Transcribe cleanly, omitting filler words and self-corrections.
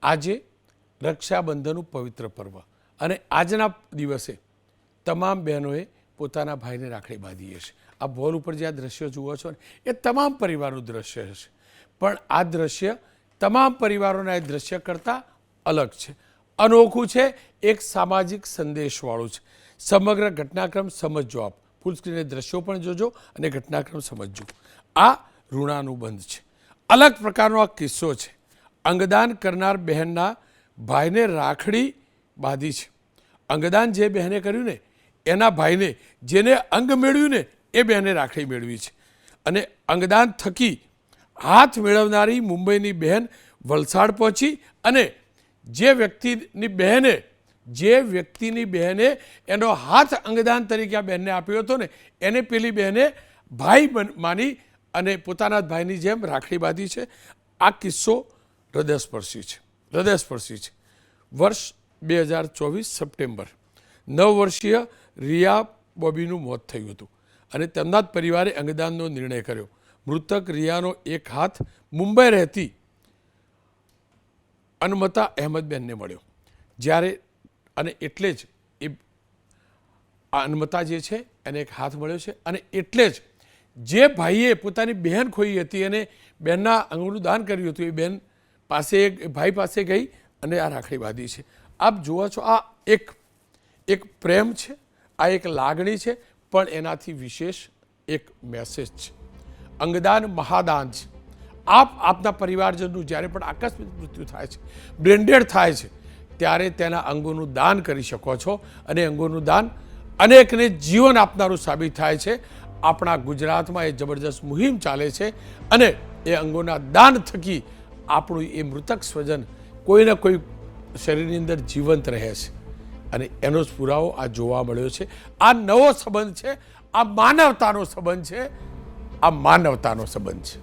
આજે રક્ષાબંધનનું પવિત્ર પર્વ અને આજના દિવસે તમામ બહેનોએ પોતાના ભાઈને રાખડી બાંધી હશે. આ વોલ ઉપર જે આ દ્રશ્યો જુઓ છો ને એ તમામ પરિવારનું દ્રશ્ય હશે, પણ આ દ્રશ્ય તમામ પરિવારોના એ દ્રશ્ય કરતાં અલગ છે, અનોખું છે, એક સામાજિક સંદેશવાળું છે. સમગ્ર ઘટનાક્રમ સમજજો, આપ ફૂલ સ્ક્રીને દ્રશ્યો પણ જોજો અને ઘટનાક્રમ સમજજો. આ ઋણાનુબંધ છે, અલગ પ્રકારનો આ કિસ્સો છે. અંગદાન કરનાર બહેનના ભાઈને રાખડી બાંધી છે. અંગદાન જે બહેને કર્યું ને એના ભાઈને, જેને અંગ મેળવ્યું ને એ બહેને રાખડી મેળવી છે. અને અંગદાન થકી હાથ મેળવનારી મુંબઈની બહેન વલસાડ પહોંચી અને જે વ્યક્તિની બહેને એનો હાથ અંગદાન તરીકે આ બહેનને આપ્યો હતો ને એને પેલી બહેને ભાઈ માની અને પોતાના ભાઈની જેમ રાખડી બાંધી છે. આ કિસ્સો હૃદયસ્પર્શી છે, હૃદયસ્પર્શી છે. વર્ષ 2024 સપ્ટેમ્બર 9 વર્ષીય રિયા બોબીનું મોત થયું હતું અને તેમના જ પરિવારે અંગદાનનો નિર્ણય કર્યો. મૃતક રિયાનો એક હાથ મુંબઈ રહેતી અનમતા અહેમદબેનને મળ્યો. જ્યારે અને એટલે જ એ અનમતા જે છે એને એક હાથ મળ્યો છે અને એટલે જ જે ભાઈએ પોતાની બહેન ખોઈ હતી અને બહેનના અંગનું દાન કર્યું હતું એ બહેન પાસે ભાઈ પાસે ગઈ અને આ રાખડી બાંધી છે. આપ જુઓ છો, આ એક પ્રેમ છે, આ એક લાગણી છે, પણ એનાથી વિશેષ એક મેસેજ છે. અંગદાન મહાદાન છે. આપના પરિવારજનનું જ્યારે પણ આકસ્મિક મૃત્યુ થાય છે, બ્રેન્ડેડ થાય છે, ત્યારે તેના અંગોનું દાન કરી શકો છો અને અંગોનું દાન અનેકને જીવન આપનારું સાબિત થાય છે. આપણા ગુજરાતમાં એ જબરજસ્ત મુહિમ ચાલે છે અને એ અંગોના દાન થકી આપણું એ મૃતક સ્વજન કોઈને કોઈ શરીરની અંદર જીવંત રહે છે અને એનો જ પુરાવો આ જોવા મળ્યો છે. આ નવો સંબંધ છે, આ માનવતાનો સંબંધ છે, આ માનવતાનો સંબંધ છે.